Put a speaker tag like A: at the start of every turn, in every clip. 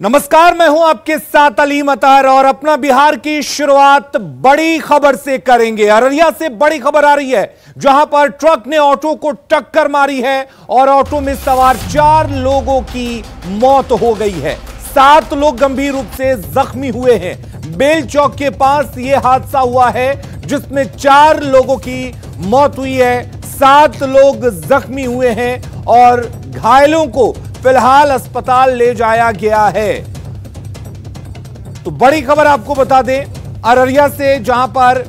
A: नमस्कार, मैं हूं आपके साथ अलीम अतहर और अपना बिहार की शुरुआत बड़ी खबर से करेंगे। अररिया से बड़ी खबर आ रही है, जहां पर ट्रक ने ऑटो को टक्कर मारी है और ऑटो में सवार 4 लोगों की मौत हो गई है। 7 लोग गंभीर रूप से जख्मी हुए हैं। बेल चौक के पास यह हादसा हुआ है, जिसमें 4 लोगों की मौत हुई है, 7 लोग जख्मी हुए हैं और घायलों को फिलहाल अस्पताल ले जाया गया है। तो बड़ी खबर आपको बता दें अररिया से, जहां पर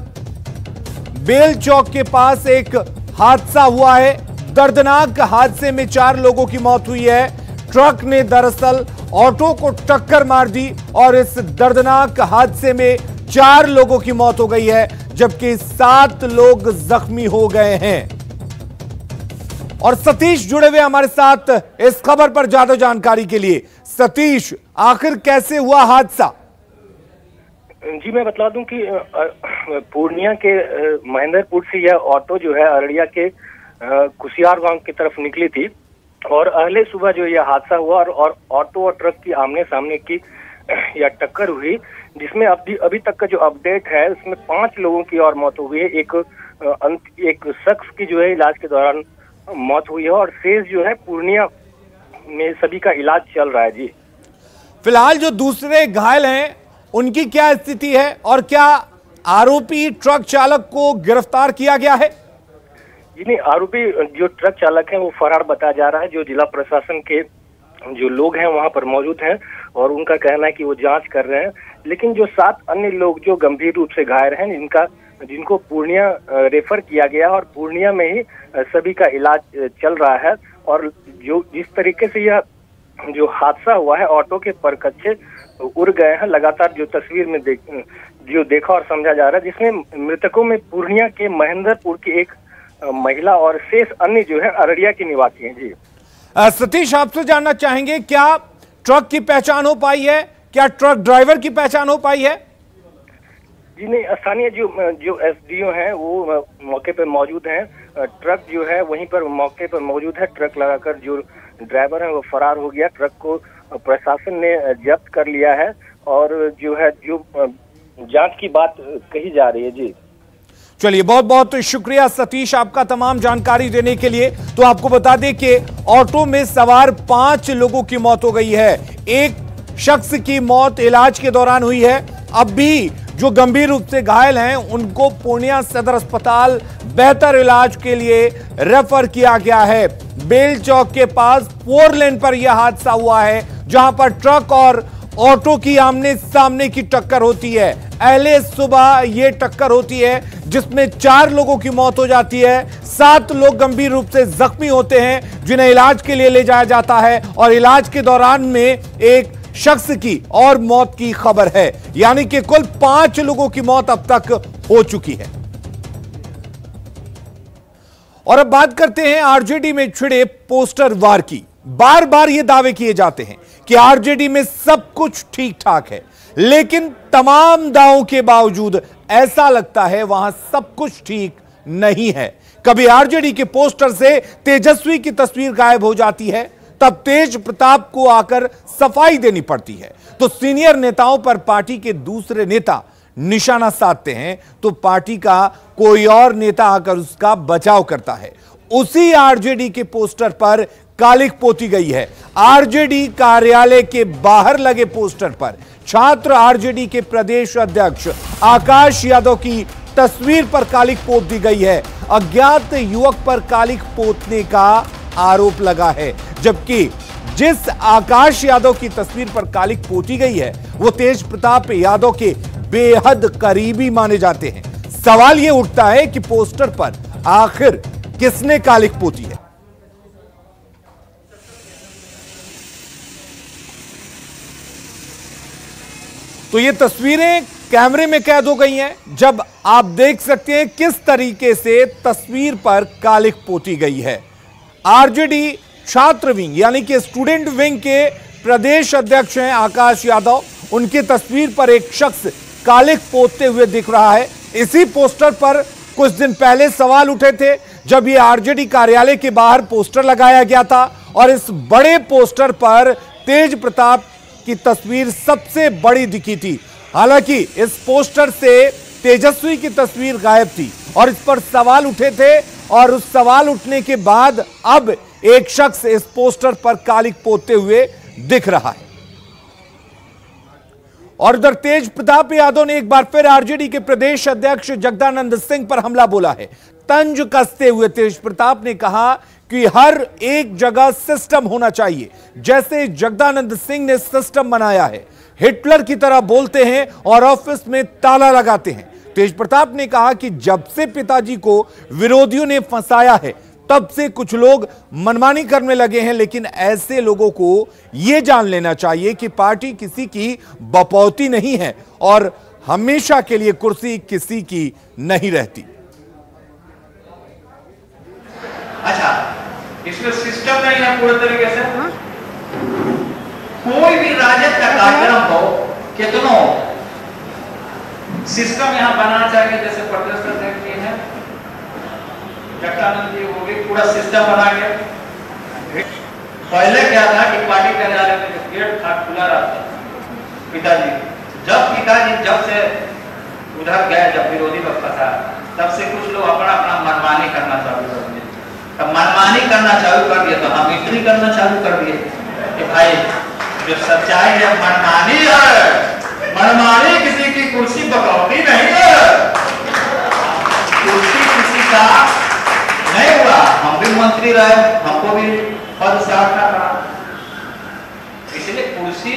A: बेल चौक के पास एक हादसा हुआ है। दर्दनाक हादसे में 4 लोगों की मौत हुई है। ट्रक ने दरअसल ऑटो को टक्कर मार दी और इस दर्दनाक हादसे में 4 लोगों की मौत हो गई है, जबकि 7 लोग जख्मी हो गए हैं। और सतीश जुड़े हुए हमारे साथ इस खबर पर ज्यादा जानकारी के लिए। सतीश, आखिर कैसे हुआ हादसा?
B: जी, मैं बता दूं कि पूर्णिया के महेंद्रपुर से यह ऑटो जो है अररिया के कुसियार गांव की तरफ निकली थी और अगले सुबह जो यह हादसा हुआ और ऑटो और ट्रक की आमने सामने की यह टक्कर हुई, जिसमें अभी तक का जो अपडेट है उसमें 5 लोगों की और मौत हो गई है। एक शख्स की जो है इलाज के दौरान मौत हुई है और शेष जो है पूर्णिया में सभी का इलाज चल रहा है। जी, फिलहाल जो दूसरे घायल हैं उनकी क्या स्थिति है और क्या आरोपी ट्रक चालक को गिरफ्तार किया गया है? जी नहीं, आरोपी जो ट्रक चालक है वो फरार बताया जा रहा है। जो जिला प्रशासन के जो लोग हैं वहां पर मौजूद हैं और उनका कहना है कि वो जांच कर रहे हैं। लेकिन जो 7 अन्य लोग जो गंभीर रूप से घायल हैं, जिनको पूर्णिया रेफर किया गया और पूर्णिया में ही सभी का इलाज चल रहा है। और जो जिस तरीके से यह जो हादसा हुआ है, ऑटो के परकच्चे उड़ गए हैं। लगातार जो तस्वीर में जो देखा और समझा जा रहा है, जिसमें मृतकों में पूर्णिया के महेंद्रपुर की एक महिला और शेष अन्य जो है अररिया के निवासी हैं। जी
A: सतीश, आपसे जानना चाहेंगे, क्या ट्रक की पहचान हो पाई है? क्या ट्रक ड्राइवर की पहचान हो पाई है?
B: जी नहीं, स्थानीय जो एसडीओ हैं वो मौके पर मौजूद हैं। ट्रक जो है वहीं पर मौके पर मौजूद है। ट्रक लगाकर जो ड्राइवर है वो फरार हो गया। ट्रक को प्रशासन ने जब्त कर लिया है और जो जांच की बात कही जा रही है। जी
A: चलिए, बहुत बहुत शुक्रिया सतीश आपका तमाम जानकारी देने के लिए। तो आपको बता दें कि ऑटो में सवार 5 लोगों की मौत हो गई है। एक शख्स की मौत इलाज के दौरान हुई है। अब भी जो गंभीर रूप से घायल हैं उनको पूर्णिया सदर अस्पताल बेहतर इलाज के लिए रेफर किया गया है। बेल चौक के पास 4 लेन पर यह हादसा हुआ है, जहां पर ट्रक और ऑटो की आमने सामने की टक्कर होती है। अहले सुबह यह टक्कर होती है, जिसमें 4 लोगों की मौत हो जाती है। 7 लोग गंभीर रूप से जख्मी होते हैं, जिन्हें इलाज के लिए ले जाया जाता है और इलाज के दौरान में एक शख्स की और मौत की खबर है। यानी कि कुल 5 लोगों की मौत अब तक हो चुकी है। और अब बात करते हैं आरजेडी में छिड़े पोस्टर वार की। बार बार ये दावे किए जाते हैं कि आरजेडी में सब कुछ ठीक ठाक है, लेकिन तमाम दावों के बावजूद ऐसा लगता है वहां सब कुछ ठीक नहीं है। कभी आरजेडी के पोस्टर से तेजस्वी की तस्वीर गायब हो जाती है, तब तेज प्रताप को आकर सफाई देनी पड़ती है। तो सीनियर नेताओं पर पार्टी के दूसरे नेता निशाना साधते हैं, तो पार्टी का कोई और नेता आकर उसका बचाव करता है। उसी आरजेडी के पोस्टर पर कालिख पोती गई है। आरजेडी कार्यालय के बाहर लगे पोस्टर पर छात्र आरजेडी के प्रदेश अध्यक्ष आकाश यादव की तस्वीर पर कालिख पोत दी गई है। अज्ञात युवक पर कालिख पोतने का आरोप लगा है, जबकि जिस आकाश यादव की तस्वीर पर कालिख पोती गई है वो तेज प्रताप यादव के बेहद करीबी माने जाते हैं। सवाल यह उठता है कि पोस्टर पर आखिर किसने कालिख पोती है? तो ये तस्वीरें कैमरे में कैद हो गई हैं, जब आप देख सकते हैं किस तरीके से तस्वीर पर कालिख पोती गई है। आरजेडी छात्र विंग यानी कि स्टूडेंट विंग के प्रदेश अध्यक्ष हैं आकाश यादव। उनकी तस्वीर पर एक शख्स कालिख पोतते हुए दिख रहा है। इसी पोस्टर पर कुछ दिन पहले सवाल उठे थे, जब ये आरजेडी कार्यालय के बाहर पोस्टर लगाया गया था और इस बड़े पोस्टर पर तेज प्रताप की तस्वीर सबसे बड़ी दिखी थी। हालांकि इस पोस्टर से तेजस्वी की तस्वीर गायब थी और इस पर सवाल उठे थे, और उस सवाल उठने के बाद अब एक शख्स इस पोस्टर पर कालिक पोतते हुए दिख रहा है। और उधर तेज प्रताप यादव ने एक बार फिर आरजेडी के प्रदेश अध्यक्ष जगदानंद सिंह पर हमला बोला है। तंज कसते हुए तेज प्रताप ने कहा कि हर एक जगह सिस्टम होना चाहिए, जैसे जगदानंद सिंह ने सिस्टम बनाया है। हिटलर की तरह बोलते हैं और ऑफिस में ताला लगाते हैं। तेज प्रताप ने कहा कि जब से पिताजी को विरोधियों ने फंसाया है, तब से कुछ लोग मनमानी करने लगे हैं, लेकिन ऐसे लोगों को यह जान लेना चाहिए कि पार्टी किसी की बपौती नहीं है और हमेशा के लिए कुर्सी किसी की नहीं रहती।
C: अच्छा, इसमें सिस्टम नहीं है पूरे तरीके से। कोई भी राजद का कार्यक्रम हो, कितनों सिस्टम यहां बनाना चाहिए। जैसे प्रदेश अध्यक्ष जी हैं, जगदानंद जी हो गए, पूरा सिस्टम बना के। पहले क्या था कि पार्टी कार्यालय में गेट था, खुला रहता पिताजी। जब से उधर गए, जब विरोधी लोग फंसा, तब से कुछ लोग अपना मनमानी करना चालू कर दिए। अब मनमानी करना चालू कर दिए तो हम इतनी करना चालू कर दिए कि भाई जो सच्चाई है मनमानी है। मनमानी किसी की कुर्सी बकौती नहीं है, कुर्सी किसी का नहीं हुआ। हम भी मंत्री रहे, हमको भी पद से हटना पड़ा, इसलिए कुर्सी।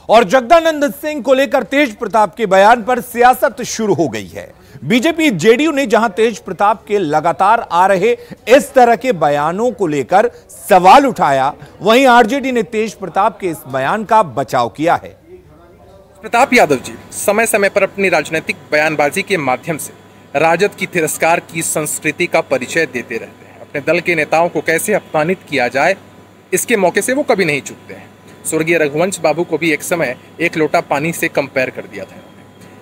A: और जगदानंद सिंह को लेकर तेज प्रताप के बयान पर सियासत शुरू हो गई है। बीजेपी जेडीयू ने जहां तेज प्रताप के लगातार आ रहे इस तरह के बयानों को लेकर सवाल उठाया, वहीं आरजेडी ने तेज प्रताप के इस बयान का बचाव किया है।
D: प्रताप यादव जी समय समय पर अपनी राजनीतिक बयानबाजी के माध्यम से राजद की तिरस्कार की संस्कृति का परिचय देते रहते हैं। अपने दल के नेताओं को कैसे अपमानित किया जाए, इसके मौके से वो कभी नहीं चूकते हैं। स्वर्गीय रघुवंश बाबू को भी एक समय एक लोटा पानी से कंपेयर कर दिया था।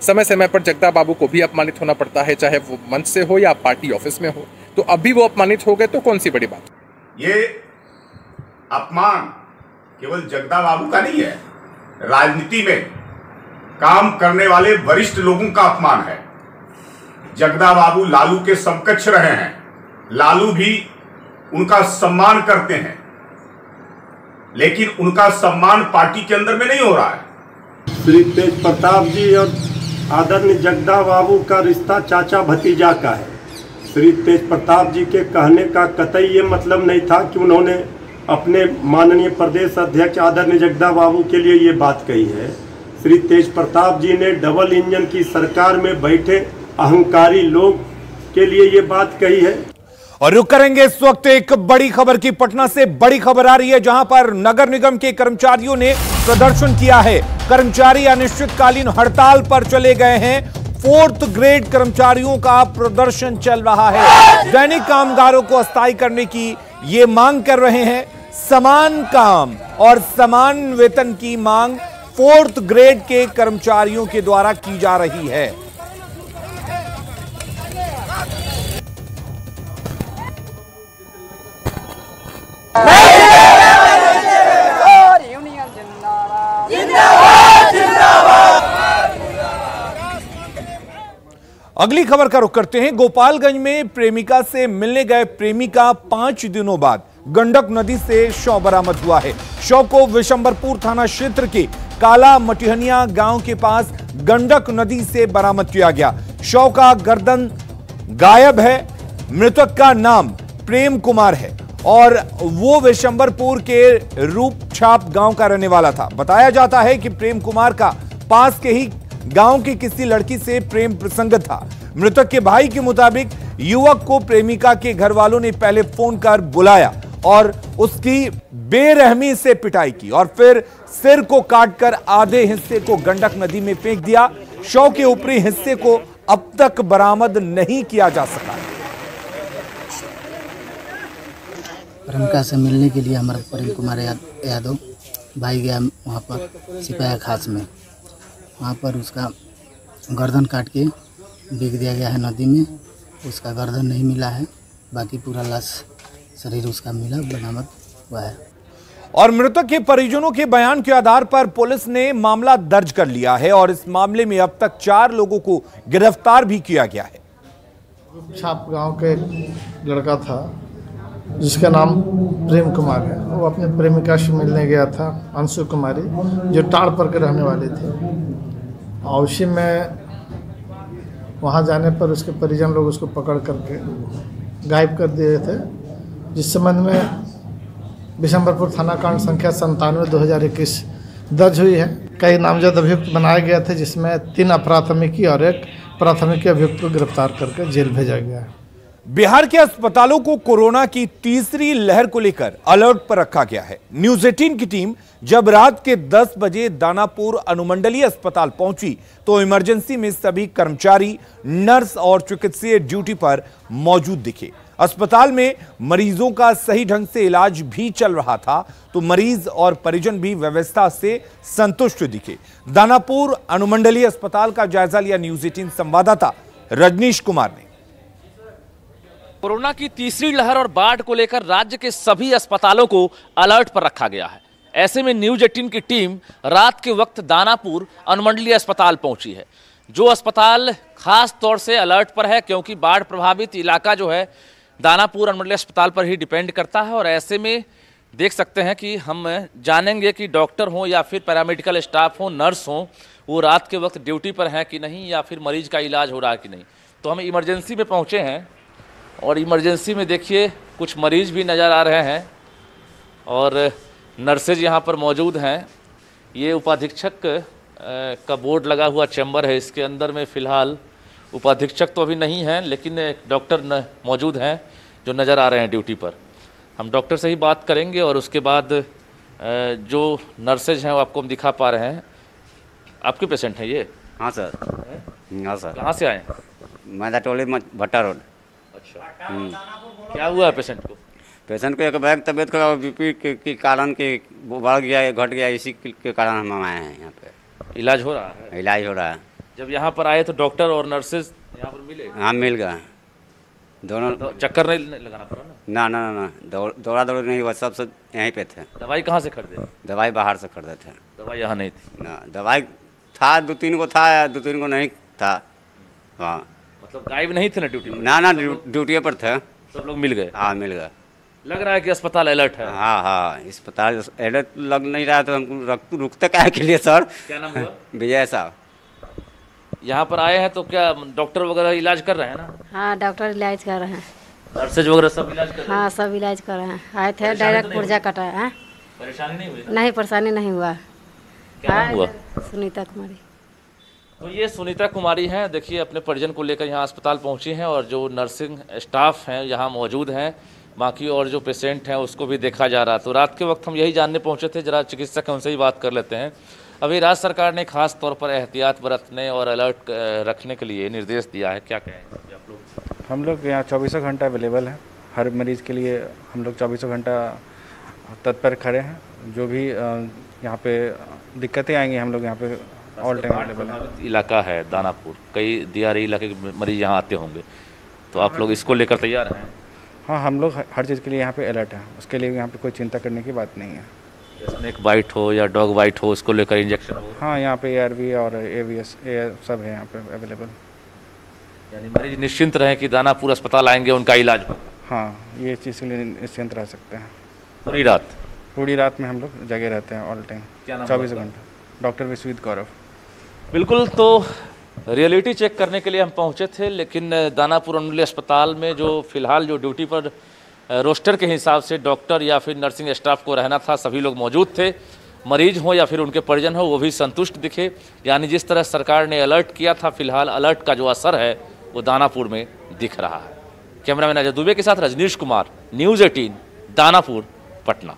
D: समय समय पर जगदा बाबू को भी अपमानित होना पड़ता है, चाहे वो मंच से हो या पार्टी ऑफिस में हो। तो अभी वो अपमानित हो गए तो कौन सी बड़ी बात।
E: ये अपमान केवल जगदा बाबू का नहीं है, राजनीति में काम करने वाले वरिष्ठ लोगों का अपमान है। जगदा बाबू लालू के समकक्ष रहे हैं, लालू भी उनका सम्मान करते हैं, लेकिन उनका सम्मान पार्टी के अंदर में नहीं हो रहा है।
F: श्री तेज प्रताप जी और आदरणीय जगदा बाबू का रिश्ता चाचा भतीजा का है। श्री तेज प्रताप जी के कहने का कतई ये मतलब नहीं था कि उन्होंने अपने माननीय प्रदेश अध्यक्ष आदरणीय जगदा बाबू के लिए ये बात कही है। श्री तेज प्रताप जी ने डबल इंजन की सरकार में बैठे अहंकारी लोग के लिए ये बात कही है।
A: और रुक करेंगे इस वक्त एक बड़ी खबर की। पटना से बड़ी खबर आ रही है, जहां पर नगर निगम के कर्मचारियों ने प्रदर्शन किया है। कर्मचारी अनिश्चितकालीन हड़ताल पर चले गए हैं। 4th ग्रेड कर्मचारियों का प्रदर्शन चल रहा है। दैनिक कामगारों को अस्थायी करने की ये मांग कर रहे हैं। समान काम और समान वेतन की मांग 4th ग्रेड के कर्मचारियों के द्वारा की जा रही है। अगली खबर का रुख करते हैं। गोपालगंज में प्रेमिका से मिलने गए प्रेमी का 5 दिनों बाद गंडक नदी से शव बरामद हुआ है। शव को विशंबरपुर थाना क्षेत्र के काला मटिहनिया गांव के पास गंडक नदी से बरामद किया गया। शव का गर्दन गायब है। मृतक का नाम प्रेम कुमार है और वो विशंबरपुर के रूपछाप गांव का रहने वाला था। बताया जाता है कि प्रेम कुमार का पास के ही गांव की किसी लड़की से प्रेम प्रसंग था। मृतक के भाई के मुताबिक युवक को प्रेमिका के घर वालों ने पहले फोन कर बुलाया और उसकी बेरहमी से पिटाई की और फिर सिर को काटकर आधे हिस्से को गंडक नदी में फेंक दिया। शव के ऊपरी हिस्से को अब तक बरामद नहीं किया जा सका।
G: प्रेमिका से मिलने के लिए हमारा प्रेम कुमार यादव भाई गया वहाँ पर सिपाही खास में। वहाँ पर उसका गर्दन काट के बिक दिया गया है नदी में। उसका गर्दन नहीं मिला है, बाकी पूरा लाश शरीर उसका मिला, बरामद हुआ है।
A: और मृतक के परिजनों के बयान के आधार पर पुलिस ने मामला दर्ज कर लिया है और इस मामले में अब तक 4 लोगों को गिरफ्तार भी किया गया है।
H: छाप गांव के लड़का था जिसका नाम प्रेम कुमार है। वो अपने प्रेमिका से मिलने गया था, अंशु कुमारी, जो टाड़ पर के रहने वाले थे। और उसी में वहाँ जाने पर उसके परिजन लोग उसको पकड़ करके गायब कर दिए थे, जिस संबंध में बिशंबरपुर थाना कांड संख्या 97/2021 दर्ज हुई है। कई नामजद अभियुक्त बनाए गए थे, जिसमें 3 अप्राथमिकी और 1 प्राथमिकी अभियुक्त को गिरफ्तार करके जेल भेजा गया है।
A: बिहार के अस्पतालों को कोरोना की तीसरी लहर को लेकर अलर्ट पर रखा गया है। न्यूज 18 की टीम जब रात के 10 बजे दानापुर अनुमंडलीय अस्पताल पहुंची तो इमरजेंसी में सभी कर्मचारी, नर्स और चिकित्सकीय ड्यूटी पर मौजूद दिखे। अस्पताल में मरीजों का सही ढंग से इलाज भी चल रहा था तो मरीज और परिजन भी व्यवस्था से संतुष्ट दिखे। दानापुर अनुमंडलीय अस्पताल का जायजा लिया न्यूज 18 संवाददाता रजनीश कुमार ने।
I: कोरोना की तीसरी लहर और बाढ़ को लेकर राज्य के सभी अस्पतालों को अलर्ट पर रखा गया है। ऐसे में न्यूज 18 की टीम रात के वक्त दानापुर अनुमंडलीय अस्पताल पहुंची है, जो अस्पताल खास तौर से अलर्ट पर है क्योंकि बाढ़ प्रभावित इलाका जो है दानापुर अनुमंडलीय अस्पताल पर ही डिपेंड करता है। और ऐसे में देख सकते हैं कि हम जानेंगे कि डॉक्टर हो या फिर पैरामेडिकल स्टाफ हो, नर्स हो, वो रात के वक्त ड्यूटी पर हैं कि नहीं या फिर मरीज का इलाज हो रहा है कि नहीं। तो हम इमरजेंसी में पहुँचे हैं और इमरजेंसी में देखिए कुछ मरीज भी नज़र आ रहे हैं और नर्सेज यहाँ पर मौजूद हैं। ये उपाधीक्षक का बोर्ड लगा हुआ चैम्बर है, इसके अंदर में फ़िलहाल उपाधीक्षक तो अभी नहीं हैं, लेकिन डॉक्टर मौजूद हैं जो नज़र आ रहे हैं ड्यूटी पर। हम डॉक्टर से ही बात करेंगे और उसके बाद जो नर्सेज हैं वो आपको हम दिखा पा रहे हैं। आपके पेशेंट हैं ये?
J: हाँ सर। हाँ सर।
I: कहाँ से आए?
J: मैं टोली भट्टा रोड।
I: अच्छा, क्या हुआ है पेशेंट को?
J: पेशेंट को एक बैग तबीयत खराब, बीपी के कारण कि बढ़ गया, घट गया, इसी के कारण हम आए हैं यहाँ पे।
I: इलाज हो रहा है?
J: इलाज हो रहा है।
I: जब यहाँ पर आए तो डॉक्टर और नर्सेज यहाँ पर मिले?
J: हाँ मिल गए दोनों।
I: तो चक्कर नहीं लगाना पड़ा ना?
J: ना दौड़ा दौड़ नहीं हुआ, सब यहीं पे थे।
I: दवाई कहाँ से खरीदे?
J: दवाई बाहर से खरीदे थे।
I: दवाई यहाँ नहीं थी
J: ना? दवाई था 2-3 को था, 2-3 को नहीं था। हाँ
I: मतलब गायब नहीं थे ना ड्यूटी में?
J: ना ड्यूटी पर थे।
I: सब लोग मिल गए?
J: हाँ मिल गए।
I: लग रहा है कि अस्पताल अलर्ट है।
J: हाँ अस्पताल अलर्ट लग नहीं रहा तो हमको रुकते क्या के लिए सर?
I: क्या नाम हुआ?
J: विजय साहब।
I: यहाँ पर आए हैं तो क्या डॉक्टर वगैरह इलाज कर रहे हैं ना?
K: हाँ डॉक्टर इलाज कर रहे हैं।
I: नर्सेज वगैरह सब इलाज कर रहे हैं?
K: हाँ सब इलाज कर रहे हैं। आए थे डायरेक्ट पुर्जा कटाया है।
I: परेशानी नहीं हुई?
K: नहीं परेशानी नहीं हुआ।
I: क्या नाम हुआ?
K: सुनीता कुमारी।
I: तो ये सुनीता कुमारी हैं, देखिए अपने परिजन को लेकर यहाँ अस्पताल पहुँची हैं और जो नर्सिंग स्टाफ हैं यहाँ मौजूद हैं, बाकी और जो पेशेंट हैं उसको भी देखा जा रहा। तो रात के वक्त हम यही जानने पहुँचे थे, जरा चिकित्सक हैं उनसे ही बात कर लेते हैं। अभी राज्य सरकार ने खास तौर पर एहतियात बरतने और अलर्ट रखने के लिए निर्देश दिया है, क्या कहेंगे आप लोग?
L: हम लोग यहाँ 24 घंटा अवेलेबल है, हर मरीज़ के लिए हम लोग 24 घंटा तत्पर खड़े हैं। जो भी यहाँ पे दिक्कतें आएंगी हम लोग यहाँ पे ऑल टाइम अवेलेबल है।
I: इलाका है दानापुर, कई दियारी इलाके के मरीज यहाँ आते होंगे, तो आप लोग इसको लेकर तैयार हैं?
L: हाँ हम लोग हर चीज़ के लिए यहाँ पे अलर्ट है, उसके लिए यहाँ पे कोई चिंता करने की बात नहीं है।
I: स्नेक बाइट हो या डॉग बाइट हो, उसको लेकर इंजेक्शन हो?
L: हाँ यहाँ पे ARV और AVS सब है यहाँ पे अवेलेबल।
I: यानी मरीज निश्चिंत रहे कि दानापुर अस्पताल आएंगे उनका इलाज हो?
L: हाँ ये चीज़ के लिए निश्चिंत रह सकते हैं।
I: पूरी रात? पूरी
L: रात में हम लोग जगह रहते हैं ऑल टाइम, 24 घंटा। डॉक्टर विश्वजीत गौरव।
I: बिल्कुल, तो रियलिटी चेक करने के लिए हम पहुंचे थे, लेकिन दानापुर अनुमंडलीय अस्पताल में जो फिलहाल जो ड्यूटी पर रोस्टर के हिसाब से डॉक्टर या फिर नर्सिंग स्टाफ को रहना था, सभी लोग मौजूद थे। मरीज हो या फिर उनके परिजन हो, वो भी संतुष्ट दिखे। यानी जिस तरह सरकार ने अलर्ट किया था, फिलहाल अलर्ट का जो असर है वो दानापुर में दिख रहा है। कैमरामैन अजय दुबे के साथ रजनीश कुमार, न्यूज़ 18 दानापुर, पटना।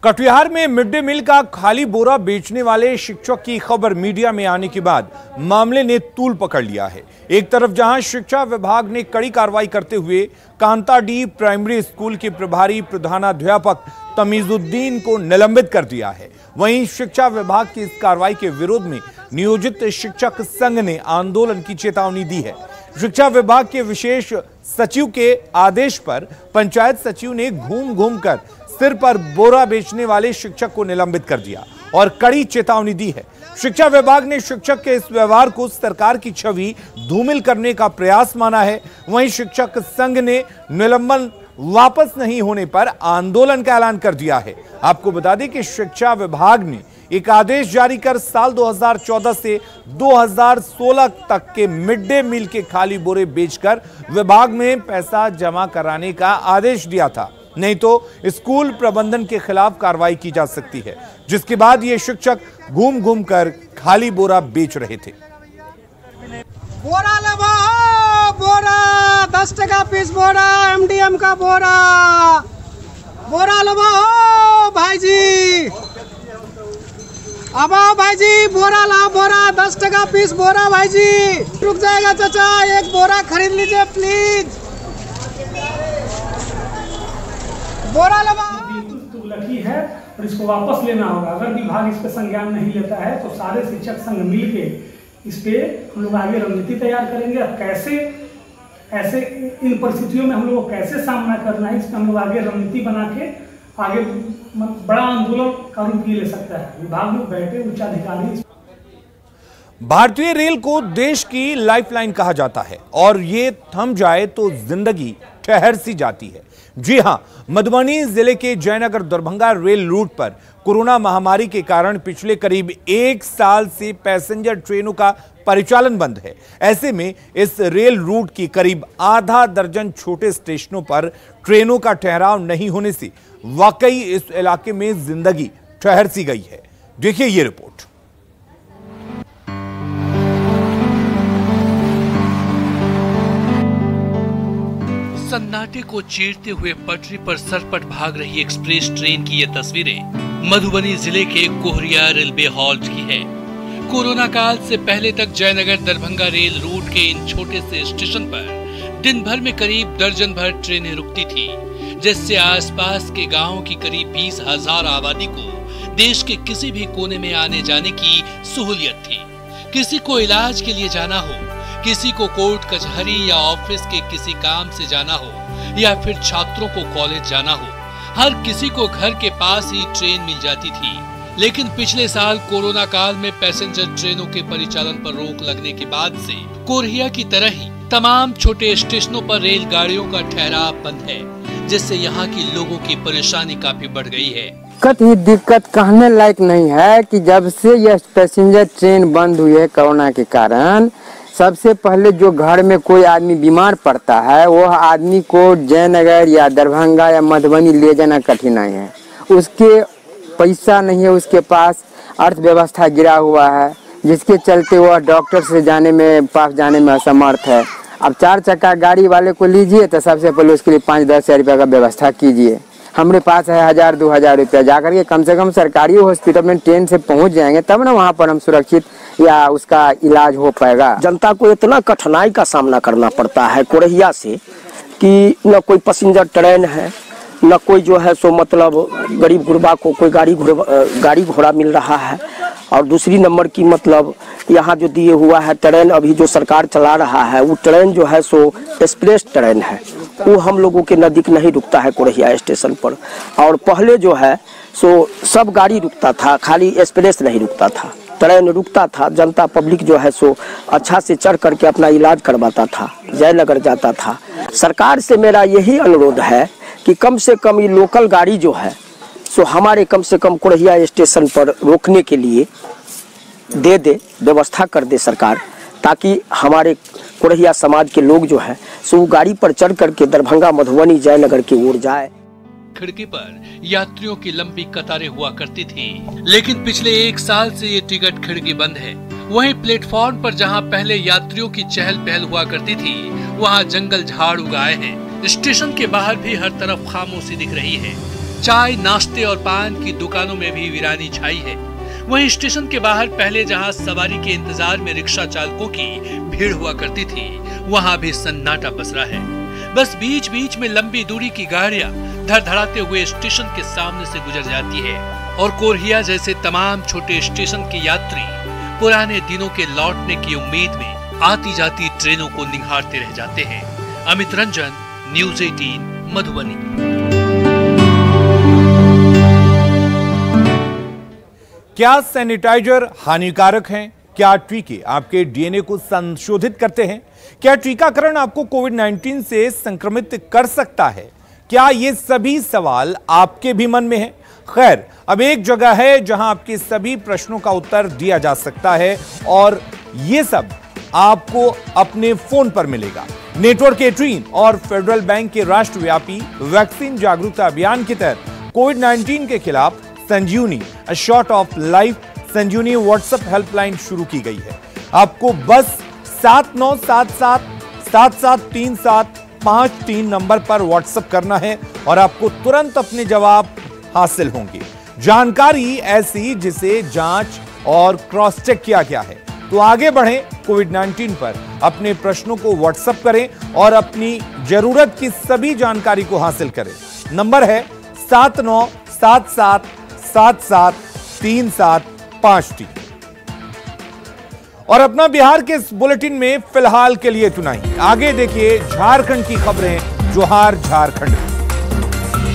A: कटिहार में मिड डे मील का खाली बोरा बेचने वाले शिक्षक की खबर मीडिया में आने के बाद मामले ने तूल पकड़ लिया है। एक तरफ जहां शिक्षा विभाग ने कड़ी कार्रवाई करते हुए कांताडीह प्राइमरी स्कूल के प्रभारी प्रधानाध्यापक तमीजुद्दीन को निलंबित कर दिया है, वहीं शिक्षा विभाग की इस कार्रवाई के विरोध में नियोजित शिक्षक संघ ने आंदोलन की चेतावनी दी है। शिक्षा विभाग के विशेष सचिव के आदेश पर पंचायत सचिव ने घूम घूम कर सिर पर बोरा बेचने वाले शिक्षक को निलंबित कर दिया और कड़ी चेतावनी दी है। शिक्षा विभाग ने शिक्षक के इस व्यवहार को सरकार की छवि धूमिल करने का प्रयास माना है। वहीं शिक्षक संघ ने निलंबन वापस नहीं होने पर आंदोलन का ऐलान कर दिया है। आपको बता दें कि शिक्षा विभाग ने एक आदेश जारी कर साल 2014 से 2016 तक के मिड डे मील के खाली बोरे बेचकर विभाग में पैसा जमा कराने का आदेश दिया था, नहीं तो स्कूल प्रबंधन के खिलाफ कार्रवाई की जा सकती है। जिसके बाद ये शिक्षक घूम घूम कर खाली बोरा बेच रहे थे।
M: बोरा लबा बोरा 10 टका पीस बोरा, एमडीएम का बोरा, बोरा लबा भाई जी, अब भाई जी बोरा ला, बोरा 10 टका पीस बोरा भाई जी। रुक जाएगा चाचा, एक बोरा खरीद लीजिए प्लीज। बोरा लबा
N: तुगलकी है और इसको वापस लेना होगा। अगर विभाग इस पे संज्ञान नहीं लेता है तो सारे शिक्षक संघ मिलके इस पे हम लोग आगे रणनीति तैयार करेंगे। अब कैसे ऐसे इन परिस्थितियों में हम लोग को कैसे सामना करना है, इसमें हम लोग आगे रणनीति बना के आगे बड़ा आंदोलन का रूप ले सकता है। विभाग में बैठे उच्च अधिकारी।
A: भारतीय रेल को देश की लाइफलाइन कहा जाता है और ये थम जाए तो जिंदगी ठहर सी जाती है। जी हां, मधुबनी जिले के जयनगर दरभंगा रेल रूट पर कोरोना महामारी के कारण पिछले करीब 1 साल से पैसेंजर ट्रेनों का परिचालन बंद है। ऐसे में इस रेल रूट की करीब आधा दर्जन छोटे स्टेशनों पर ट्रेनों का ठहराव नहीं होने से वाकई इस इलाके में जिंदगी ठहर सी गई है। देखिए ये रिपोर्ट।
O: सन्नाटे को चीरते हुए पटरी पर सरपट भाग रही एक्सप्रेस ट्रेन की ये तस्वीरें मधुबनी जिले के कोहरिया रेलवे हॉल्ट की है। कोरोना काल से पहले तक जयनगर दरभंगा रेल रूट के इन छोटे से स्टेशन पर दिन भर में करीब दर्जन भर ट्रेनें रुकती थी, जिससे आसपास के गांवों की करीब 20,000 आबादी को देश के किसी भी कोने में आने जाने की सहूलियत थी। किसी को इलाज के लिए जाना हो, किसी को कोर्ट कचहरी या ऑफिस के किसी काम से जाना हो या फिर छात्रों को कॉलेज जाना हो, हर किसी को घर के पास ही ट्रेन मिल जाती थी। लेकिन पिछले साल कोरोना काल में पैसेंजर ट्रेनों के परिचालन पर रोक लगने के बाद से कोरिया की तरह ही तमाम छोटे स्टेशनों पर रेलगाड़ियों का ठहराव बंद है, जिससे यहाँ की लोगों की परेशानी काफी बढ़ गई है।
P: दिक्कत कहने लायक नहीं है कि जब से यह पैसेंजर ट्रेन बंद हुई है कोरोना के कारण, सबसे पहले जो घर में कोई आदमी बीमार पड़ता है वह आदमी को जयनगर या दरभंगा या मधुबनी ले जाना कठिनाई है। उसके पैसा नहीं है, उसके पास अर्थव्यवस्था गिरा हुआ है, जिसके चलते वह डॉक्टर से पास जाने में असमर्थ है। अब 4 चक्का गाड़ी वाले को लीजिए तो सबसे पहले उसके लिए 5-10 हज़ार रुपये का व्यवस्था कीजिए। हमारे पास है 1,000-2,000 रुपया, जाकर के कम से कम सरकारी हॉस्पिटल में ट्रेन से पहुंच जाएंगे तब ना वहाँ पर हम सुरक्षित या उसका इलाज हो पाएगा।
Q: जनता को इतना कठिनाई का सामना करना पड़ता है कोरहिया से कि न कोई पैसेंजर ट्रेन है, न कोई जो है सो मतलब गरीब गुरबा को कोई गाड़ी घोड़ा मिल रहा है। और दूसरी नंबर की मतलब यहाँ जो दिए हुआ है ट्रेन अभी जो सरकार चला रहा है वो ट्रेन जो है सो एक्सप्रेस ट्रेन है, वो हम लोगों के नज़दीक नहीं रुकता है कोरहिया स्टेशन पर। और पहले जो है सो सब गाड़ी रुकता था, खाली एक्सप्रेस नहीं रुकता था, ट्रेन रुकता था। जनता पब्लिक जो है सो अच्छा से चढ़ करके अपना इलाज करवाता था, जयनगर जाता था। सरकार से मेरा यही अनुरोध है कि कम से कम ये लोकल गाड़ी जो है सो हमारे कम से कम कोरहिया स्टेशन पर रोकने के लिए दे व्यवस्था कर दे सरकार, ताकि हमारे कोरहिया समाज के लोग जो है सो गाड़ी पर चढ़ करके दरभंगा मधुबनी जयनगर की ओर जाए।
O: खिड़की पर यात्रियों की लंबी कतारें हुआ करती थी, लेकिन पिछले 1 साल से ये टिकट खिड़की बंद है। वहीं प्लेटफॉर्म पर जहां पहले यात्रियों की चहल पहल हुआ करती थी, वहां जंगल झाड़ उगाए हैं। स्टेशन के बाहर भी हर तरफ खामोशी दिख रही है। चाय, नाश्ते और पान की दुकानों में भी वीरानी छाई है। वहीं स्टेशन के बाहर पहले जहां सवारी के इंतजार में रिक्शा चालकों की भीड़ हुआ करती थी, वहां भी सन्नाटा पसरा है। बस बीच बीच में लंबी दूरी की गाड़ियां धड़धड़ाते हुए स्टेशन के सामने से गुजर जाती है और कोरहिया जैसे तमाम छोटे स्टेशन के यात्री पुराने दिनों के लौटने की उम्मीद में आती जाती ट्रेनों को निहारते रह जाते हैं। अमित रंजन, न्यूज़ 18 मधुबनी।
A: क्या सैनिटाइजर हानिकारक हैं? क्या टीके आपके डीएनए को संशोधित करते हैं? क्या टीकाकरण आपको कोविड-19 से संक्रमित कर सकता है? क्या ये सभी सवाल आपके भी मन में हैं? खैर, अब एक जगह है जहां आपके सभी प्रश्नों का उत्तर दिया जा सकता है और ये सब आपको अपने फोन पर मिलेगा। नेटवर्क 18 और फेडरल बैंक के राष्ट्रव्यापी वैक्सीन जागरूकता अभियान के तहत कोविड-19 के खिलाफ Sanjeevani a shot of life Sanjeevani WhatsApp helpline शुरू की गई है। आपको बस 7977773753 नंबर पर व्हाट्सएप करना है और आपको तुरंत अपने जवाब हासिल होंगे। जानकारी ऐसी जिसे जांच और क्रॉस चेक किया गया है। तो आगे बढ़ें, कोविड-19 पर अपने प्रश्नों को व्हाट्सएप करें और अपनी जरूरत की सभी जानकारी को हासिल करें। नंबर है 7977773753। और अपना बिहार के इस बुलेटिन में फिलहाल के लिए इतना ही। आगे देखिए झारखंड की खबरें जोहार झारखंड।